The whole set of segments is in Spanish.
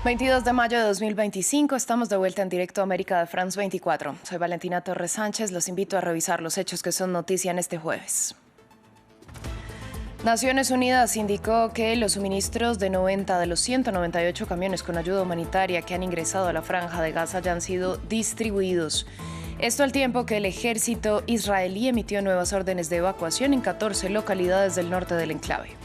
22 de mayo de 2025, estamos de vuelta en directo a América de France 24. Soy Valentina Torres Sánchez, los invito a revisar los hechos que son noticia en este jueves. Naciones Unidas indicó que los suministros de 90 de los 198 camiones con ayuda humanitaria que han ingresado a la Franja de Gaza ya han sido distribuidos. Esto al tiempo que el ejército israelí emitió nuevas órdenes de evacuación en 14 localidades del norte del enclave.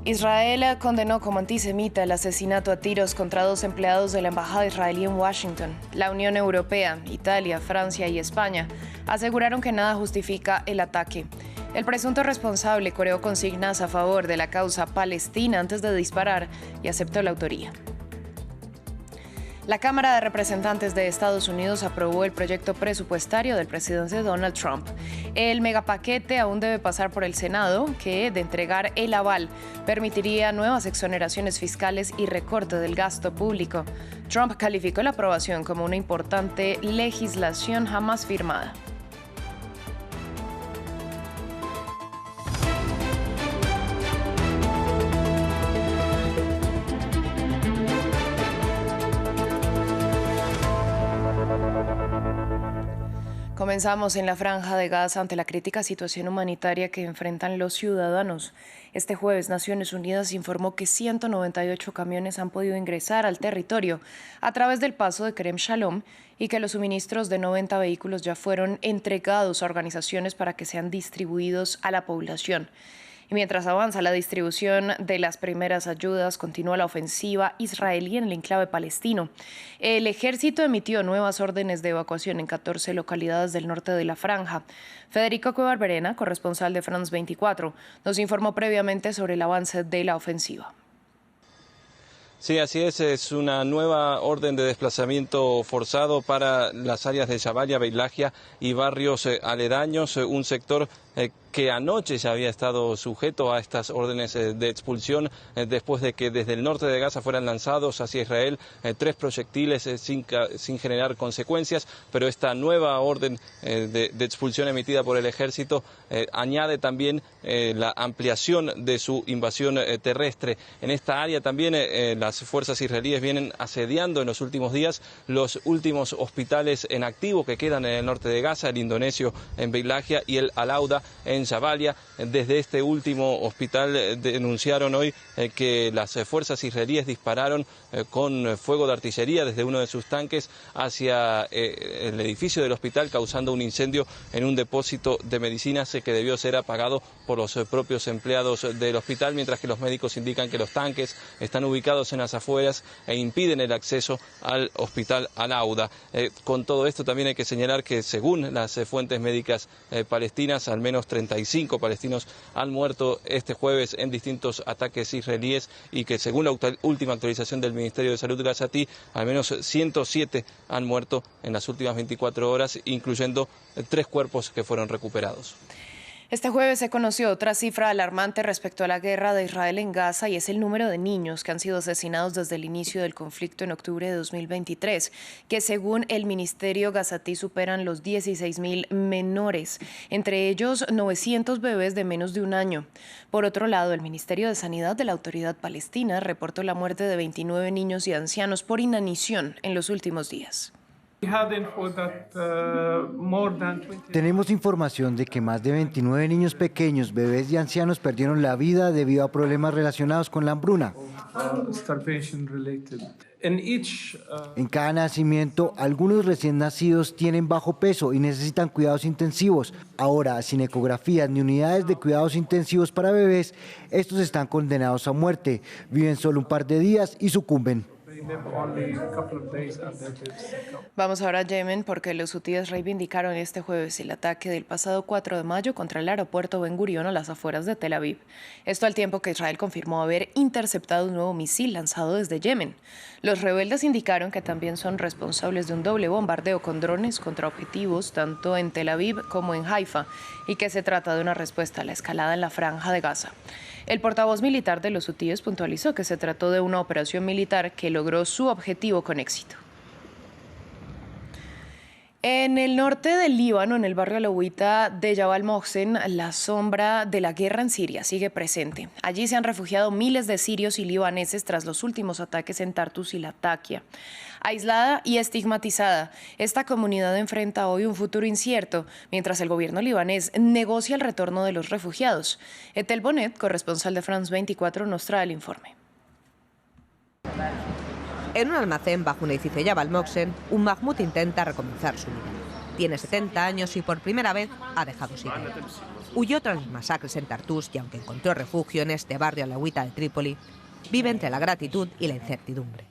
Israel condenó como antisemita el asesinato a tiros contra 2 empleados de la embajada israelí en Washington. La Unión Europea, Italia, Francia y España aseguraron que nada justifica el ataque. El presunto responsable coreó consignas a favor de la causa palestina antes de disparar y aceptó la autoría. La Cámara de Representantes de Estados Unidos aprobó el proyecto presupuestario del presidente Donald Trump. El megapaquete aún debe pasar por el Senado, que, de entregar el aval, permitiría nuevas exoneraciones fiscales y recorte del gasto público. Trump calificó la aprobación como una importante legislación jamás firmada. Comenzamos en la Franja de Gaza ante la crítica situación humanitaria que enfrentan los ciudadanos. Este jueves, Naciones Unidas informó que 198 camiones han podido ingresar al territorio a través del paso de Kerem Shalom y que los suministros de 90 vehículos ya fueron entregados a organizaciones para que sean distribuidos a la población. Y mientras avanza la distribución de las primeras ayudas, continúa la ofensiva israelí en el enclave palestino. El ejército emitió nuevas órdenes de evacuación en 14 localidades del norte de la Franja. Federico Cuellar Verena, corresponsal de France 24, nos informó previamente sobre el avance de la ofensiva. Sí, así es una nueva orden de desplazamiento forzado para las áreas de Jabalia, Beilagia y barrios aledaños, un sector que anoche ya había estado sujeto a estas órdenes de expulsión después de que desde el norte de Gaza fueran lanzados hacia Israel 3 proyectiles sin generar consecuencias, pero esta nueva orden de expulsión emitida por el ejército añade también la ampliación de su invasión terrestre. En esta área también las fuerzas israelíes vienen asediando en los últimos días los últimos hospitales en activo que quedan en el norte de Gaza, el indonesio en Beilagia y el Al-Auda en Jabalia. Desde este último hospital denunciaron hoy que las fuerzas israelíes dispararon con fuego de artillería desde uno de sus tanques hacia el edificio del hospital, causando un incendio en un depósito de medicinas que debió ser apagado por los propios empleados del hospital, mientras que los médicos indican que los tanques están ubicados en las afueras e impiden el acceso al hospital Al-Auda. Con todo esto también hay que señalar que según las fuentes médicas palestinas, al menos 35 palestinos han muerto este jueves en distintos ataques israelíes y que según la última actualización del Ministerio de Salud gazatí, al menos 107 han muerto en las últimas 24 horas, incluyendo 3 cuerpos que fueron recuperados. Este jueves se conoció otra cifra alarmante respecto a la guerra de Israel en Gaza y es el número de niños que han sido asesinados desde el inicio del conflicto en octubre de 2023, que según el Ministerio gazatí superan los 16.000 menores, entre ellos 900 bebés de menos de un año. Por otro lado, el Ministerio de Sanidad de la Autoridad Palestina reportó la muerte de 29 niños y ancianos por inanición en los últimos días. Tenemos información de que más de 29 niños pequeños, bebés y ancianos perdieron la vida debido a problemas relacionados con la hambruna. En cada nacimiento, algunos recién nacidos tienen bajo peso y necesitan cuidados intensivos. Ahora, sin ecografías ni unidades de cuidados intensivos para bebés, estos están condenados a muerte. Viven solo un par de días y sucumben. Vamos ahora a Yemen porque los hutíes reivindicaron este jueves el ataque del pasado 4 de mayo contra el aeropuerto Ben Gurión a las afueras de Tel Aviv. Esto al tiempo que Israel confirmó haber interceptado un nuevo misil lanzado desde Yemen. Los rebeldes indicaron que también son responsables de un doble bombardeo con drones contra objetivos tanto en Tel Aviv como en Haifa y que se trata de una respuesta a la escalada en la Franja de Gaza. El portavoz militar de los hutíes puntualizó que se trató de una operación militar que logró su objetivo con éxito. En el norte del Líbano, en el barrio alauita de Jabal Mohsen, la sombra de la guerra en Siria sigue presente. Allí se han refugiado miles de sirios y libaneses tras los últimos ataques en Tartus y Latakia. Aislada y estigmatizada, esta comunidad enfrenta hoy un futuro incierto, mientras el gobierno libanés negocia el retorno de los refugiados. Etel Bonet, corresponsal de France 24, nos trae el informe. En un almacén bajo un edificio de Jabal Mohsen, un Mahmoud intenta recomenzar su vida. Tiene 70 años y por primera vez ha dejado Siria. Huyó tras las masacres en Tartus y aunque encontró refugio en este barrio alauita de Trípoli, vive entre la gratitud y la incertidumbre.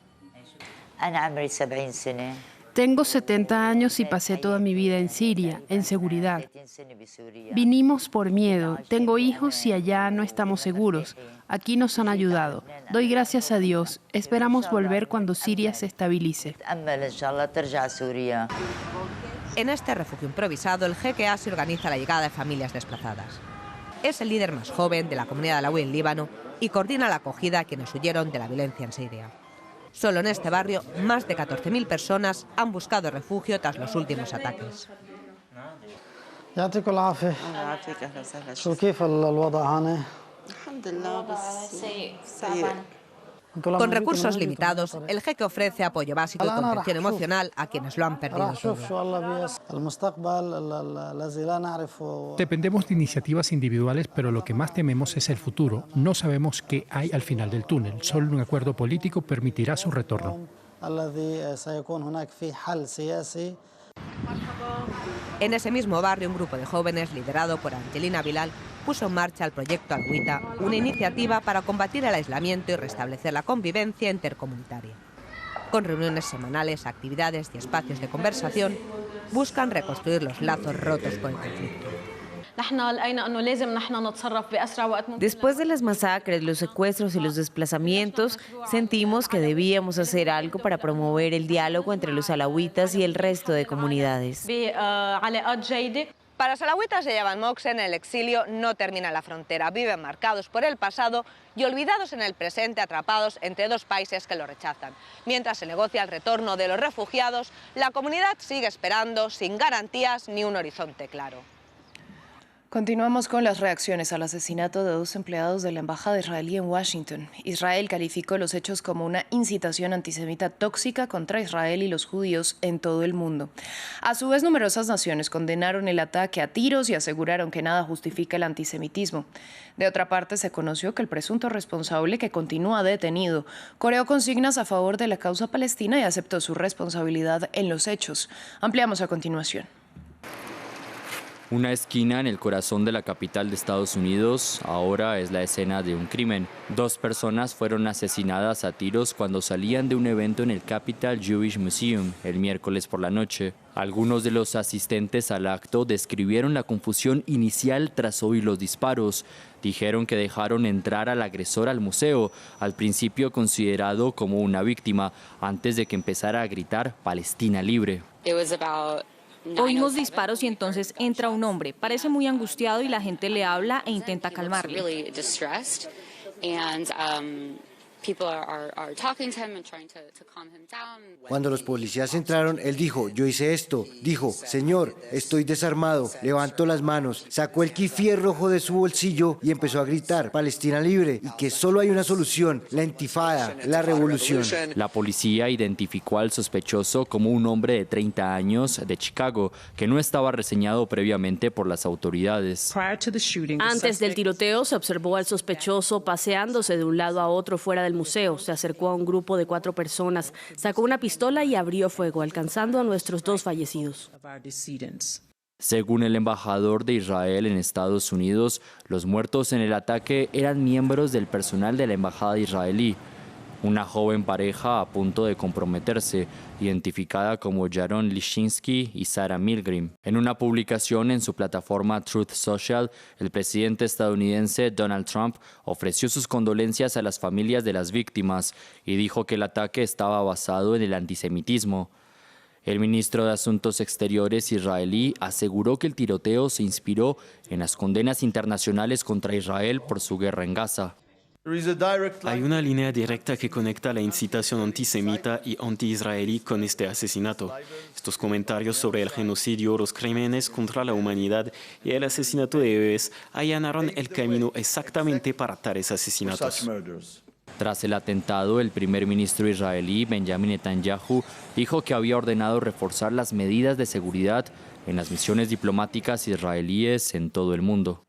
Tengo 70 años y pasé toda mi vida en Siria, en seguridad. Vinimos por miedo, tengo hijos y allá no estamos seguros. Aquí nos han ayudado. Doy gracias a Dios. Esperamos volver cuando Siria se estabilice. En este refugio improvisado, el GKA se organiza la llegada de familias desplazadas. Es el líder más joven de la comunidad alauí en Líbano y coordina la acogida a quienes huyeron de la violencia en Siria. Solo en este barrio, más de 14.000 personas han buscado refugio tras los últimos ataques. Con recursos limitados, el jeque ofrece apoyo básico y contención emocional a quienes lo han perdido todo. Dependemos de iniciativas individuales, pero lo que más tememos es el futuro. No sabemos qué hay al final del túnel. Solo un acuerdo político permitirá su retorno. En ese mismo barrio, un grupo de jóvenes, liderado por Angelina Bilal, puso en marcha el proyecto Alauita, una iniciativa para combatir el aislamiento y restablecer la convivencia intercomunitaria. Con reuniones semanales, actividades y espacios de conversación, buscan reconstruir los lazos rotos por el conflicto. Después de las masacres, los secuestros y los desplazamientos, sentimos que debíamos hacer algo para promover el diálogo entre los alauitas y el resto de comunidades. Para los alauitas de Jabal Mohsen, el exilio no termina en la frontera. Viven marcados por el pasado y olvidados en el presente, atrapados entre dos países que lo rechazan. Mientras se negocia el retorno de los refugiados, la comunidad sigue esperando, sin garantías ni un horizonte claro. Continuamos con las reacciones al asesinato de 2 empleados de la embajada israelí en Washington. Israel calificó los hechos como una incitación antisemita tóxica contra Israel y los judíos en todo el mundo. A su vez, numerosas naciones condenaron el ataque a tiros y aseguraron que nada justifica el antisemitismo. De otra parte, se conoció que el presunto responsable, que continúa detenido, coreó consignas a favor de la causa palestina y aceptó su responsabilidad en los hechos. Ampliamos a continuación. Una esquina en el corazón de la capital de Estados Unidos ahora es la escena de un crimen. 2 personas fueron asesinadas a tiros cuando salían de un evento en el Capital Jewish Museum el miércoles por la noche. Algunos de los asistentes al acto describieron la confusión inicial tras oír los disparos. Dijeron que dejaron entrar al agresor al museo, al principio considerado como una víctima, antes de que empezara a gritar "Palestina libre". Oímos disparos y entonces entra un hombre. Parece muy angustiado y la gente le habla e intenta calmarle. Cuando los policías entraron, él dijo: "Yo hice esto". Dijo: "Señor, estoy desarmado". Levantó las manos, sacó el kifir rojo de su bolsillo y empezó a gritar: "Palestina libre", y que solo hay una solución: la intifada, la revolución. La policía identificó al sospechoso como un hombre de 30 años de Chicago, que no estaba reseñado previamente por las autoridades. Antes del tiroteo se observó al sospechoso paseándose de un lado a otro fuera del museo. Se acercó a un grupo de 4 personas, sacó una pistola y abrió fuego, alcanzando a nuestros 2 fallecidos. Según el embajador de Israel en Estados Unidos, los muertos en el ataque eran miembros del personal de la embajada israelí. Una joven pareja a punto de comprometerse, identificada como Yaron Lishinsky y Sarah Milgrim. En una publicación en su plataforma Truth Social, el presidente estadounidense Donald Trump ofreció sus condolencias a las familias de las víctimas y dijo que el ataque estaba basado en el antisemitismo. El ministro de Asuntos Exteriores israelí aseguró que el tiroteo se inspiró en las condenas internacionales contra Israel por su guerra en Gaza. Hay una línea directa que conecta la incitación antisemita y anti-israelí con este asesinato. Estos comentarios sobre el genocidio, los crímenes contra la humanidad y el asesinato de bebés allanaron el camino exactamente para tales asesinatos. Tras el atentado, el primer ministro israelí, Benjamin Netanyahu, dijo que había ordenado reforzar las medidas de seguridad en las misiones diplomáticas israelíes en todo el mundo.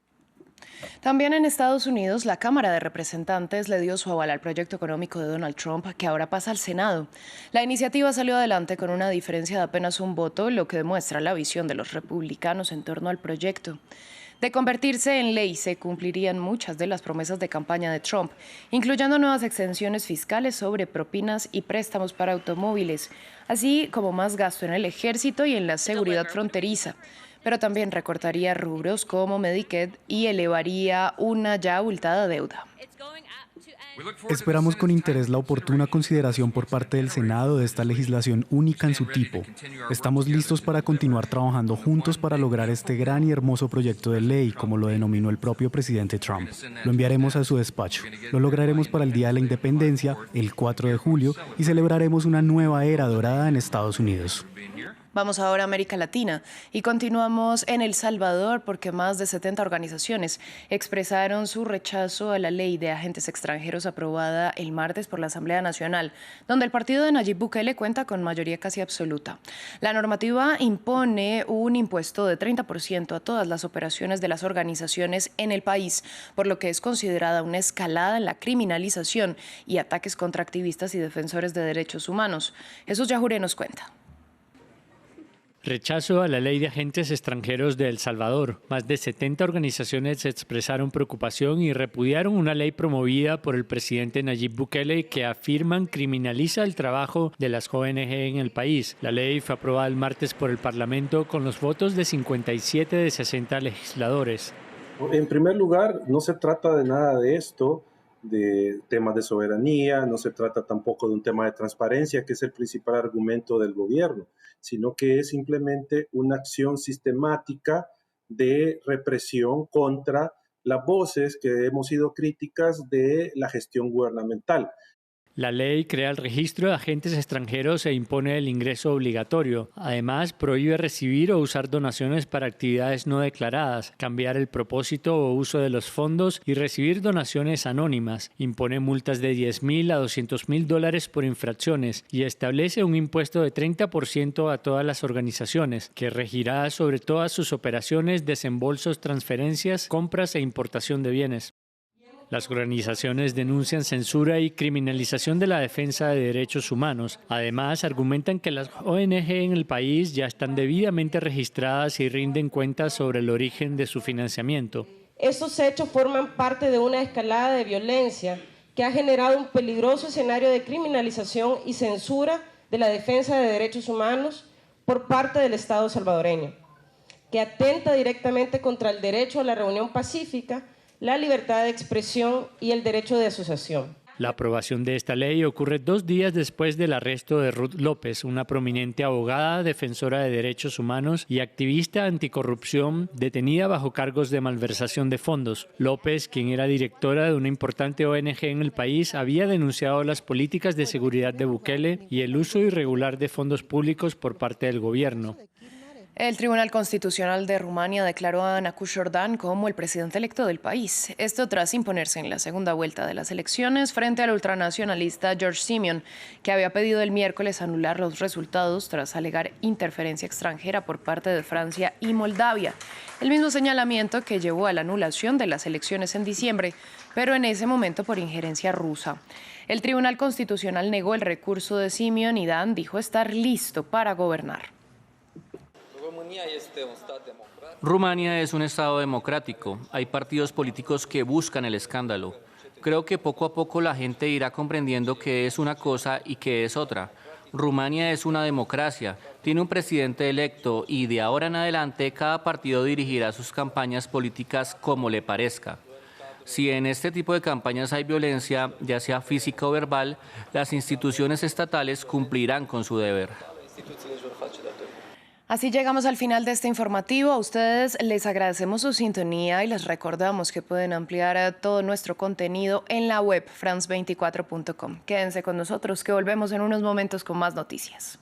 También en Estados Unidos, la Cámara de Representantes le dio su aval al proyecto económico de Donald Trump, que ahora pasa al Senado. La iniciativa salió adelante con una diferencia de apenas un voto, lo que demuestra la visión de los republicanos en torno al proyecto. De convertirse en ley, se cumplirían muchas de las promesas de campaña de Trump, incluyendo nuevas exenciones fiscales sobre propinas y préstamos para automóviles, así como más gasto en el ejército y en la seguridad fronteriza. Pero también recortaría rubros como Medicaid y elevaría una ya abultada deuda. Esperamos con interés la oportuna consideración por parte del Senado de esta legislación única en su tipo. Estamos listos para continuar trabajando juntos para lograr este gran y hermoso proyecto de ley, como lo denominó el propio presidente Trump. Lo enviaremos a su despacho. Lo lograremos para el Día de la Independencia, el 4 de julio, y celebraremos una nueva era dorada en Estados Unidos. Vamos ahora a América Latina y continuamos en El Salvador porque más de 70 organizaciones expresaron su rechazo a la ley de agentes extranjeros aprobada el martes por la Asamblea Nacional, donde el partido de Nayib Bukele cuenta con mayoría casi absoluta. La normativa impone un impuesto de 30% a todas las operaciones de las organizaciones en el país, por lo que es considerada una escalada en la criminalización y ataques contra activistas y defensores de derechos humanos. Jesús Yajure nos cuenta. Rechazo a la ley de agentes extranjeros de El Salvador. Más de 70 organizaciones expresaron preocupación y repudiaron una ley promovida por el presidente Nayib Bukele que afirman criminaliza el trabajo de las ONG en el país. La ley fue aprobada el martes por el Parlamento con los votos de 57 de 60 legisladores. En primer lugar, no se trata de nada de esto, de temas de soberanía, no se trata tampoco de un tema de transparencia, que es el principal argumento del gobierno, sino que es simplemente una acción sistemática de represión contra las voces que hemos sido críticas de la gestión gubernamental. La ley crea el registro de agentes extranjeros e impone el ingreso obligatorio. Además, prohíbe recibir o usar donaciones para actividades no declaradas, cambiar el propósito o uso de los fondos y recibir donaciones anónimas. Impone multas de $10,000 a $200,000 por infracciones y establece un impuesto de 30% a todas las organizaciones, que regirá sobre todas sus operaciones, desembolsos, transferencias, compras e importación de bienes. Las organizaciones denuncian censura y criminalización de la defensa de derechos humanos. Además, argumentan que las ONG en el país ya están debidamente registradas y rinden cuentas sobre el origen de su financiamiento. Estos hechos forman parte de una escalada de violencia que ha generado un peligroso escenario de criminalización y censura de la defensa de derechos humanos por parte del Estado salvadoreño, que atenta directamente contra el derecho a la reunión pacífica, la libertad de expresión y el derecho de asociación. La aprobación de esta ley ocurre 2 días después del arresto de Ruth López, una prominente abogada, defensora de derechos humanos y activista anticorrupción detenida bajo cargos de malversación de fondos. López, quien era directora de una importante ONG en el país, había denunciado las políticas de seguridad de Bukele y el uso irregular de fondos públicos por parte del gobierno. El Tribunal Constitucional de Rumania declaró a Nakush Jordan como el presidente electo del país. Esto tras imponerse en la segunda vuelta de las elecciones frente al ultranacionalista George Simion, que había pedido el miércoles anular los resultados tras alegar interferencia extranjera por parte de Francia y Moldavia. El mismo señalamiento que llevó a la anulación de las elecciones en diciembre, pero en ese momento por injerencia rusa. El Tribunal Constitucional negó el recurso de Simion y Dan dijo estar listo para gobernar. Rumania es un Estado democrático. Hay partidos políticos que buscan el escándalo. Creo que poco a poco la gente irá comprendiendo qué es una cosa y qué es otra. Rumania es una democracia, tiene un presidente electo y de ahora en adelante cada partido dirigirá sus campañas políticas como le parezca. Si en este tipo de campañas hay violencia, ya sea física o verbal, las instituciones estatales cumplirán con su deber. Así llegamos al final de este informativo. A ustedes les agradecemos su sintonía y les recordamos que pueden ampliar todo nuestro contenido en la web france24.com. Quédense con nosotros que volvemos en unos momentos con más noticias.